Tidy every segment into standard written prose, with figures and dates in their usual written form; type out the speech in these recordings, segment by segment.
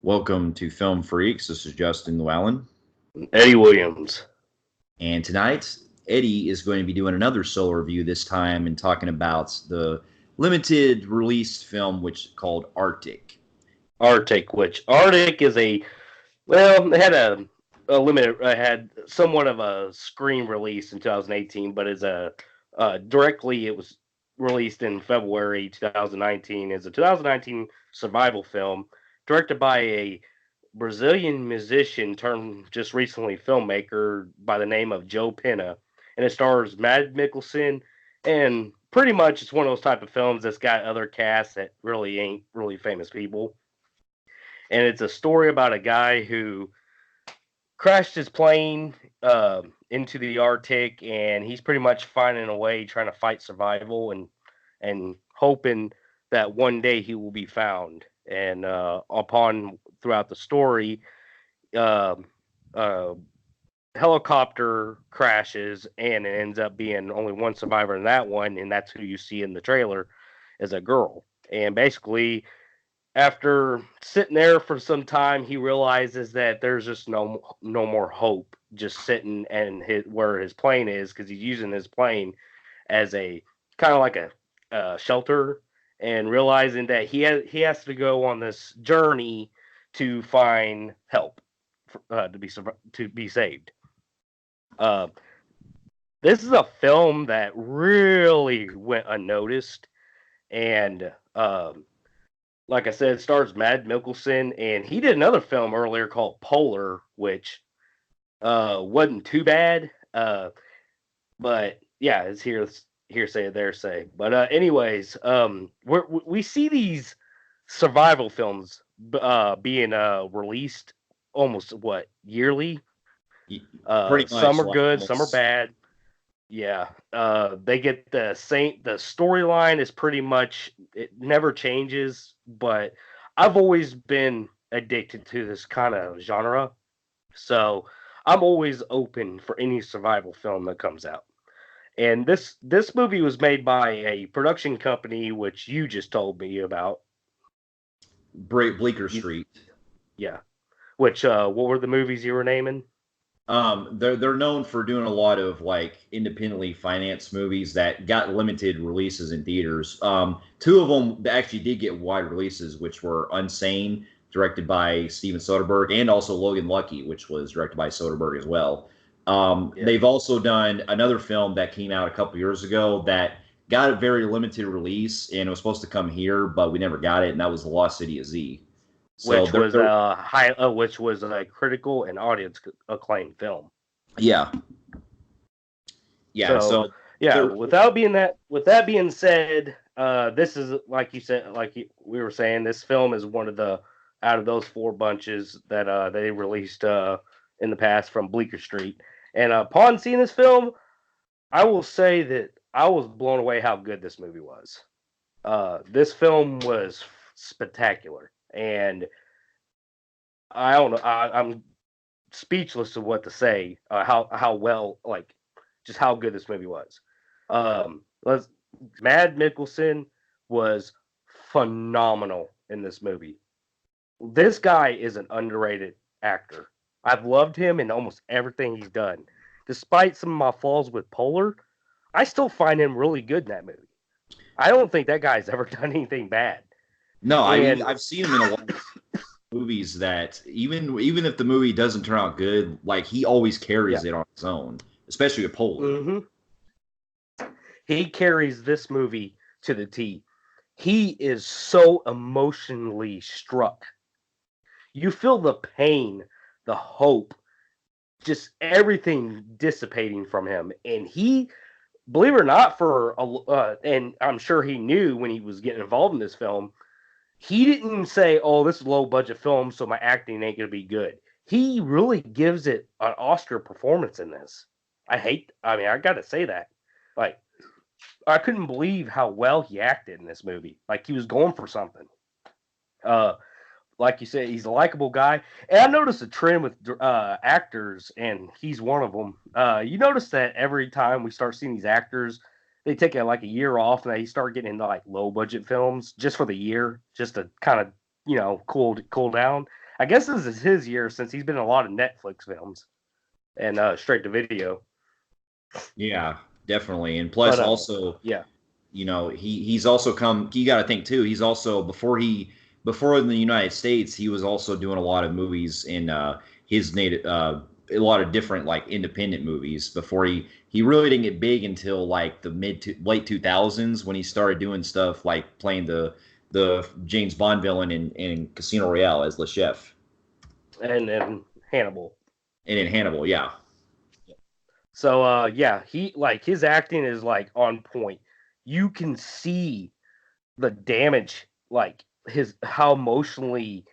Welcome to Film Freaks. This is Justin Llewellyn. Eddie Williams. And tonight, Eddie is going to be doing another solo review, this time and talking about the limited release film, which is called Arctic. Which Arctic is it had a limited, had somewhat of a screen release in 2018, but it was released in February 2019 as a 2019 survival film directed by a Brazilian musician turned just recently filmmaker by the name of Joe Pena, and it stars Mads Mikkelsen, and pretty much it's one of those type of films that's got other casts that really ain't really famous people, and it's a story about a guy who crashed his plane into the Arctic, and he's pretty much finding a way trying to fight survival and hoping that one day he will be found. And upon throughout the story, uh, uh, helicopter crashes, and it ends up being only one survivor in that one, and that's who you see in the trailer as a girl. And basically, after sitting there for some time, he realizes that there's just no more hope just sitting and where his plane is, because he's using his plane as a kind of like a shelter, and realizing that he has to go on this journey to find help to be saved. Uh, this is a film that really went unnoticed, and like I said, it stars Mads Mikkelsen, and he did another film earlier called Polar, which wasn't too bad. But yeah, it's hearsay, there say. But anyways, we see these survival films being released almost yearly. Pretty much Some are like good, some are almost. bad. Yeah, they get the same. The storyline is pretty much, it never changes. But I've always been addicted to this kind of genre, so I'm always open for any survival film that comes out. And this movie was made by a production company which you just told me about. Bleecker You, Street. yeah. Which what were the movies you were naming? They're known for doing a lot of like independently financed movies that got limited releases in theaters. Two of them actually did get wide releases, which were Unsane, directed by Steven Soderbergh, and also Logan Lucky, which was directed by Soderbergh as well. Yeah. They've also done another film that came out a couple years ago that got a very limited release, and it was supposed to come here, but we never got it, and that was The Lost City of Z. So Which was a critical and audience acclaimed film. yeah, yeah. So So yeah, they're with that being said, this is, like you said, we were saying, this film is one of the, out of those four bunches that they released in the past from Bleecker Street. And upon seeing this film, I will say that I was blown away how good this movie was. This film was spectacular, and I don't know. I'm speechless of what to say. How well, like, just how good this movie was. Let's Mad Mikkelsen was phenomenal in this movie. This guy is an underrated actor. I've loved him in almost everything he's done. Despite some of my flaws with Polar, I still find him really good in that movie. I don't think that guy's ever done anything bad. No, I mean And I've seen him in a lot of movies that even if the movie doesn't turn out good, like he always yeah, carries it on his own, especially with Polar. hmm he carries this movie to the T. He is so emotionally struck. You feel the pain, the hope, just everything dissipating from him. And he, believe it or not, and I'm sure he knew when he was getting involved in this film, he didn't say, "Oh, this is a low budget film, so my acting ain't gonna be good." He really gives it an Oscar performance in this. I mean, I gotta say that. Like, I couldn't believe how well he acted in this movie. Like, he was going for something. Uh, like you said, he's a likable guy. And I noticed a trend with actors, and he's one of them. You notice that every time we start seeing these actors, they take like a year off, and they start getting into like low budget films just for the year, just to kind of cool down. I guess this is his year since he's been in a lot of Netflix films and straight to video. Yeah, definitely. And plus, also, yeah, he's also come. You got to think too. He's also before in the United States, he was also doing a lot of movies in his native, a lot of different like independent movies before he really didn't get big until like the late 2000s when he started doing stuff like playing the James Bond villain in Casino Royale as Le Chef. And Hannibal. And in Hannibal, yeah. So yeah, he like his acting is like on point. You can see the damage, like his how emotionally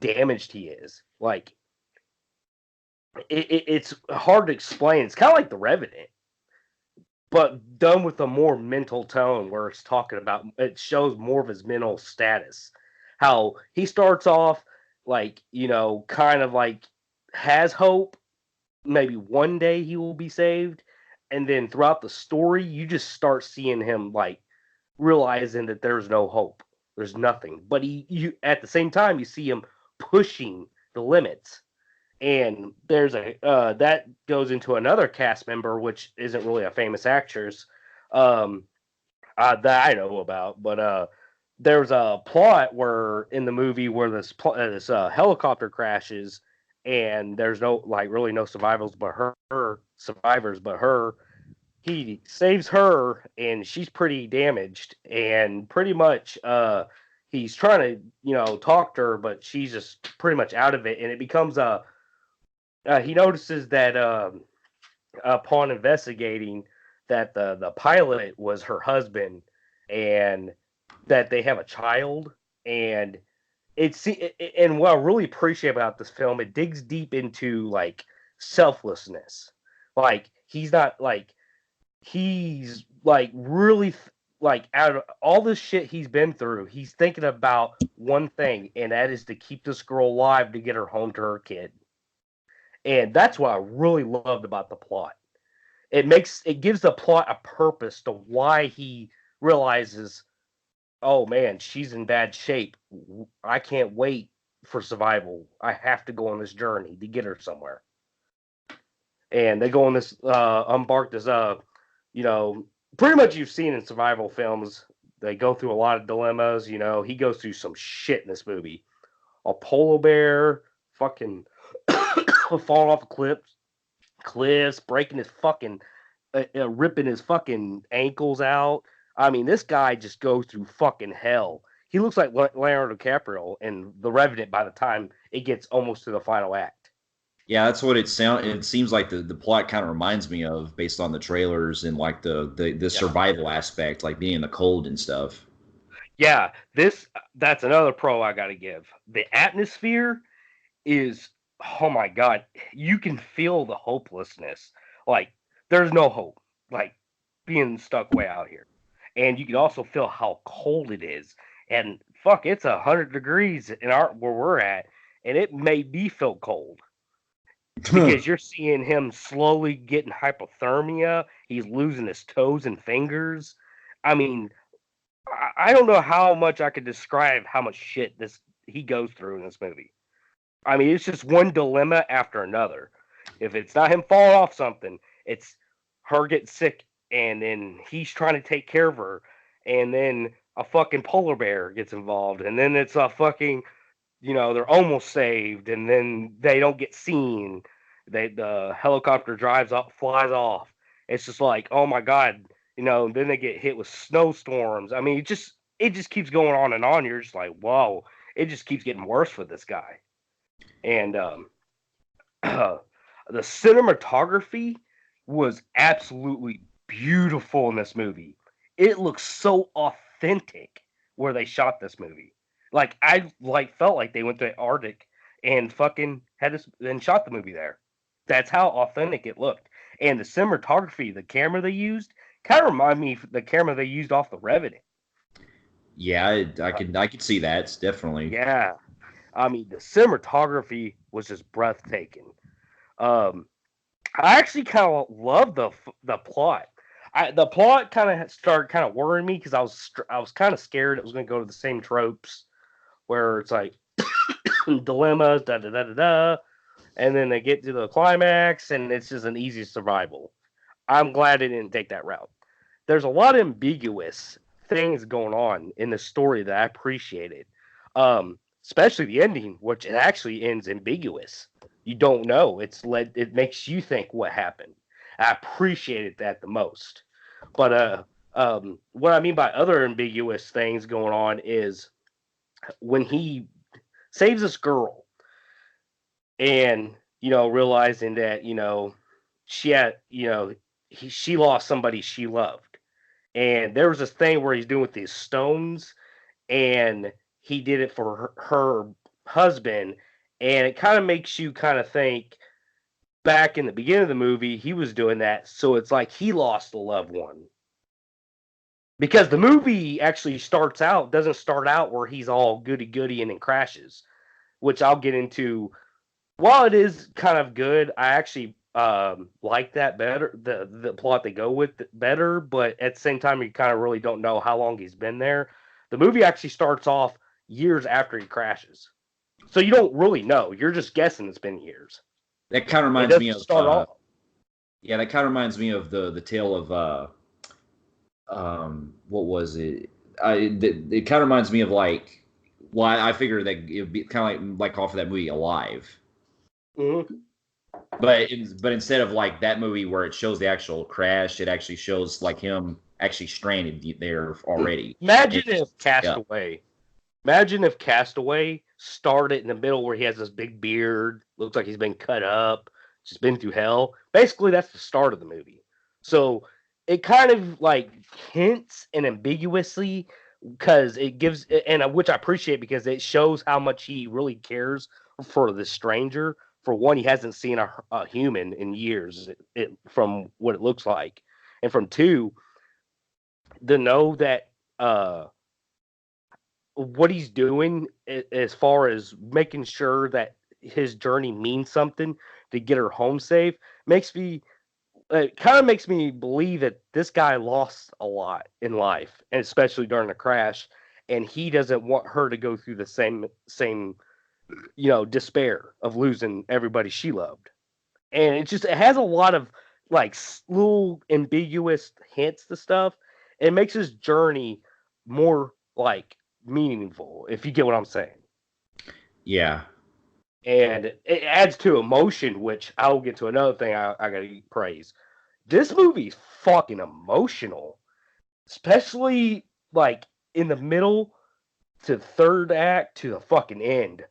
damaged he is. Like it's hard to explain. It's kind of like The Revenant, but done with a more mental tone, where it's talking about it shows more of his mental status. How he starts off like kind of like has hope, maybe one day he will be saved, and then throughout the story you just start seeing him like realizing that there's no hope, there's nothing, but you at the same time you see him pushing the limits. And there's a that goes into another cast member, which isn't really a famous actress that I know about, but there's a plot where in the movie where this helicopter crashes, and there's no like really no survivors but her. He saves her, and she's pretty damaged, and pretty much he's trying to talk to her, but she's just pretty much out of it, and it becomes a he notices that upon investigating that the pilot was her husband, and that they have a child. And and what I really appreciate about this film, it digs deep into like selflessness. Like he's like really like out of all this shit he's been through, he's thinking about one thing, and that is to keep this girl alive to get her home to her kid. And that's what I really loved about the plot. It gives the plot a purpose to why he realizes, oh man, she's in bad shape. I can't wait for survival. I have to go on this journey to get her somewhere. And they go on this embark this pretty much you've seen in survival films. They go through a lot of dilemmas. He goes through some shit in this movie. A polar bear, fucking falling off a cliffs, breaking his fucking, ripping his fucking ankles out. I mean, this guy just goes through fucking hell. He looks like Leonardo DiCaprio in The Revenant by the time it gets almost to the final act. Yeah, that's what it seems like the plot kind of reminds me of based on the trailers and like the survival aspect, like being in the cold and stuff. Yeah, that's another pro I got to give. The atmosphere is, oh my god, you can feel the hopelessness. Like there's no hope. Like being stuck way out here. And you can also feel how cold it is. And fuck, it's 100 degrees in where we're at, and it made me feel cold because you're seeing him slowly getting hypothermia. He's losing his toes and fingers. I mean, I don't know how much I could describe how much shit he goes through in this movie. I mean, it's just one dilemma after another. If it's not him falling off something, it's her getting sick, and then he's trying to take care of her, and then a fucking polar bear gets involved, and then it's a fucking, they're almost saved, and then they don't get seen. The helicopter flies off. It's just like, oh my god, then they get hit with snowstorms. I mean, it just keeps going on and on. You're just like, whoa, it just keeps getting worse for this guy. And the cinematography was absolutely beautiful in this movie. It looks so authentic where they shot this movie. Like I felt like they went to the Arctic and fucking and shot the movie there. That's how authentic it looked. And the cinematography, the camera they used, kind of remind me of the camera they used off The Revenant. Yeah, I could see that. It's definitely. Yeah. I mean, the cinematography was just breathtaking. I actually kind of love the plot. The plot kind of started kind of worrying me because I was kind of scared it was going to go to the same tropes where it's like dilemmas, da da da da da, and then they get to the climax, and it's just an easy survival. I'm glad it didn't take that route. There's a lot of ambiguous things going on in the story that I appreciated, especially the ending, which it actually ends ambiguous. You don't know. It makes you think what happened. I appreciated that the most. But what I mean by other ambiguous things going on is when he saves this girl and realizing that she had she lost somebody she loved, and there was this thing where he's doing with these stones, and he did it for her husband, and it kind of makes you kind of think back in the beginning of the movie he was doing that, so it's like he lost a loved one, because the movie actually doesn't start out where he's all goody goody and then crashes, which I'll get into. While it is kind of good, I actually like that better, the plot they go with better, but at the same time you kind of really don't know how long he's been there. The movie actually starts off years after he crashes, so you don't really know, you're just guessing it's been years. That kind of reminds me of yeah, that kind of reminds me of the tale of what was it? It kind of reminds me of like, well, I figured that it would be kind of like off of that movie Alive. Mm-hmm. But instead of like that movie where it shows the actual crash, it actually shows like him actually stranded there already. Imagine if Castaway started in the middle where he has this big beard, looks like he's been cut up, just been through hell. Basically, that's the start of the movie. So it kind of like hints and ambiguously, because it gives, and which I appreciate because it shows how much he really cares for the stranger. For one, he hasn't seen a human in years, from what it looks like, and from two, to know that what he's doing as far as making sure that his journey means something to get her home safe it kind of makes me believe that this guy lost a lot in life, and especially during the crash, and he doesn't want her to go through the same despair of losing everybody she loved. And it has a lot of like little ambiguous hints to stuff. It makes his journey more like meaningful, if you get what I'm saying. Yeah. And it adds to emotion, which I'll get to another thing I gotta praise. This movie's fucking emotional, especially like in the middle to third act to the fucking end.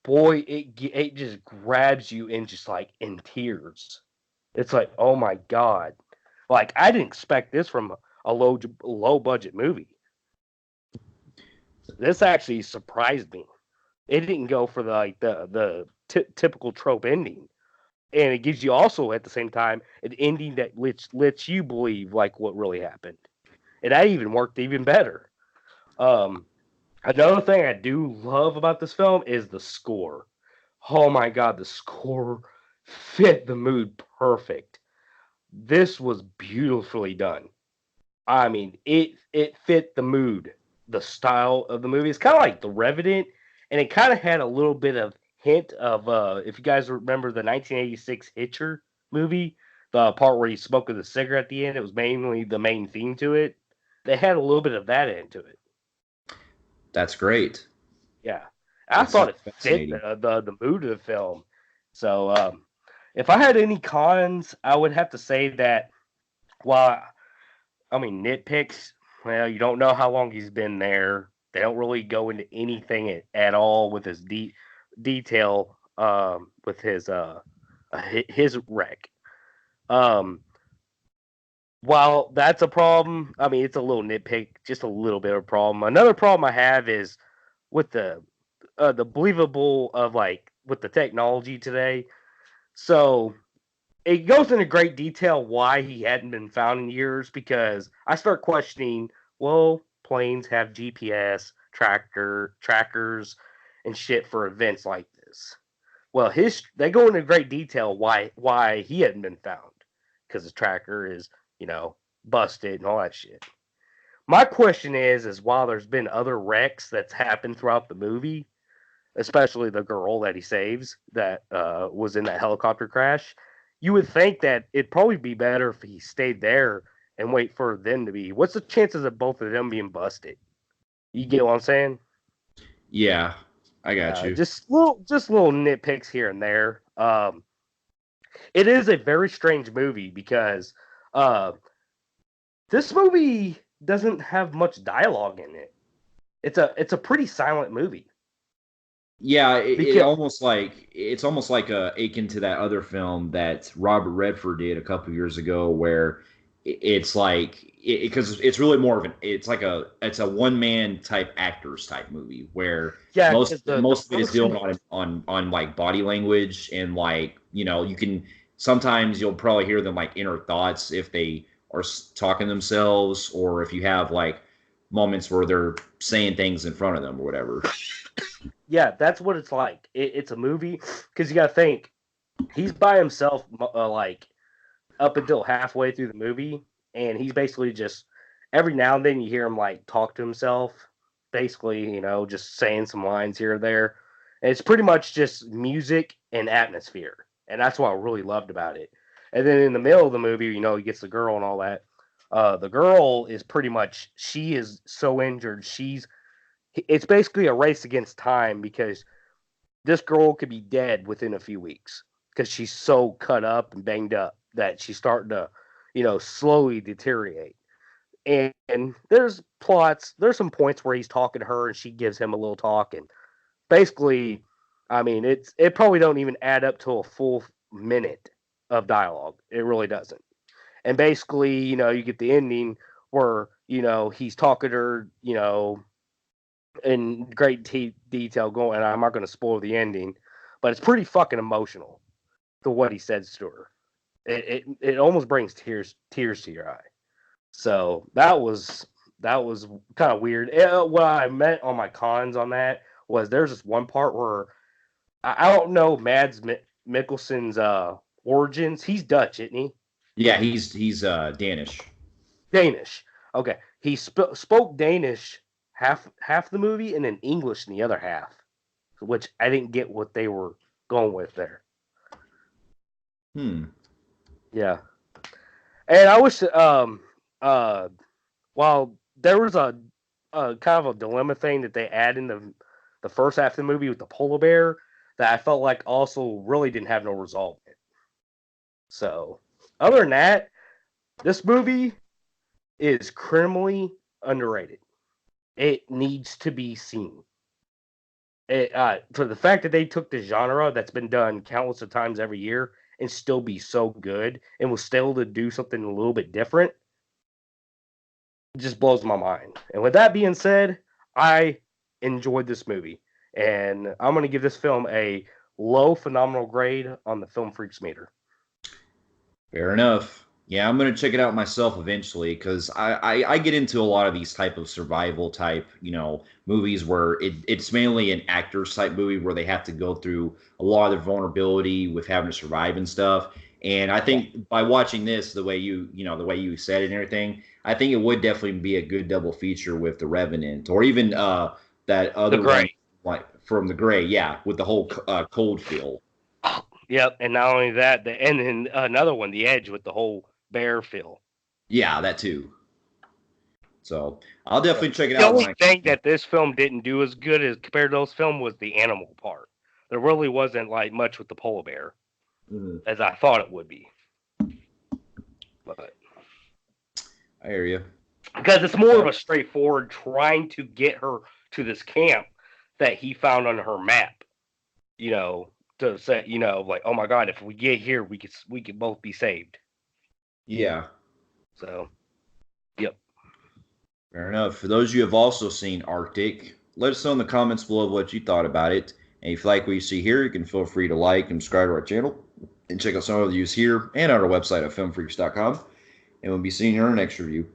Boy, it just grabs you in just like in tears. It's like, oh my god, like I didn't expect this from a low budget movie. This actually surprised me. It didn't go for the typical trope ending, and it gives you also at the same time an ending that lets you believe like what really happened, and that even worked even better. Another thing I do love about this film is the score. Oh my god, the score fit the mood perfect. This was beautifully done. I mean, it fit the mood, the style of the movie. It's kind of like The Revenant, and it kind of had a little bit of hint of if you guys remember the 1986 Hitcher movie, the part where he smoked the cigarette at the end. It was mainly the main theme to it. They had a little bit of that into it. That's great. Yeah, I thought it fit the mood of the film. So if I had any cons, I would have to say that, well, I mean, nitpicks. Well, you don't know how long he's been there. They don't really go into anything at all with his detail with his wreck. While that's a problem, I mean, it's a little nitpick, just a little bit of a problem. Another problem I have is with the believable of like with the technology today. So it goes into great detail why he hadn't been found in years, because I start questioning, well, planes have GPS trackers and shit for events like this. Well, they go into great detail why he hadn't been found, because the tracker is, busted and all that shit. My question is while there's been other wrecks that's happened throughout the movie, especially the girl that he saves that was in that helicopter crash. You would think that it'd probably be better if he stayed there and wait for them to be. What's the chances of both of them being busted? You get what I'm saying? Yeah, I got you. Just little nitpicks here and there. It is a very strange movie because uh, this movie doesn't have much dialogue in it. It's a pretty silent movie. Yeah, Because it's almost like akin to that other film that Robert Redford did a couple years ago, where it's like because it's really more of it's a one man type actors type movie where yeah, most because the most of it is first dealing one, on like body language and like you can sometimes you'll probably hear them like inner thoughts if they are talking themselves or if you have like moments where they're saying things in front of them or whatever. yeah, that's what it's like. It's a movie because you got to think he's by himself, like up until halfway through the movie, and he's basically just every now and then you hear him like talk to himself, basically, just saying some lines here or there. And it's pretty much just music and atmosphere, and that's what I really loved about it. And then in the middle of the movie, he gets the girl and all that. The girl is pretty much she is so injured. It's basically a race against time because this girl could be dead within a few weeks because she's so cut up and banged up that she's starting to, slowly deteriorate. And there's some points where he's talking to her and she gives him a little talk. And basically, I mean, it probably don't even add up to a full minute of dialogue. It really doesn't. And basically, you get the ending where, he's talking to her, in great detail going, and I'm not going to spoil the ending, but it's pretty fucking emotional to what he says to her. It almost brings tears to your eye. So that was kind of weird. What I meant on my cons on that was there's this one part where I don't know Mads Mikkelsen's origins. He's Dutch, isn't he? Yeah, he's Danish. Danish. Okay, he spoke Danish half the movie and then English in the other half, which I didn't get what they were going with there. Yeah, and I wish while there was a kind of a dilemma thing that they add in the first half of the movie with the polar bear that I felt like also really didn't have no resolve in. So other than that, this movie is criminally underrated. It needs to be seen. For the fact that they took the genre that's been done countless of times every year and still be so good and was still to do something a little bit different, it just blows my mind. And with that being said, I enjoyed this movie, and I'm going to give this film a low phenomenal grade on the Film Freaks meter. Fair enough. Yeah, I'm gonna check it out myself eventually because I get into a lot of these type of survival type movies where it's mainly an actors type movie where they have to go through a lot of their vulnerability with having to survive and stuff. And I Yeah, think by watching this, the way the way you said it and everything, I think it would definitely be a good double feature with The Revenant or even that the other one Gray. like from The Gray, yeah, with the whole cold feel. Yep, and not only that, and then another one, The Edge, with the whole bear feel. Yeah, that too. So I'll definitely check it The out only when I thing can. that this film didn't do as good as compared to those films was the animal part. There really wasn't like much with the polar bear Mhm. as I thought it would be, but I hear you. because it's more of Well, a straightforward trying to get her to this camp that he found on her map. You know, to say, like, oh my god, if we get here, we could both be saved. yeah, So, yep. fair enough. For those of you who have also seen Arctic, let us know in the comments below what you thought about it. And if you like what you see here, you can feel free to like and subscribe to our channel and check out some of the views here and on our website at filmfreaks.com. And we'll be seeing you in our next review.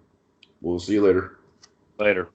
We'll see you later. Later.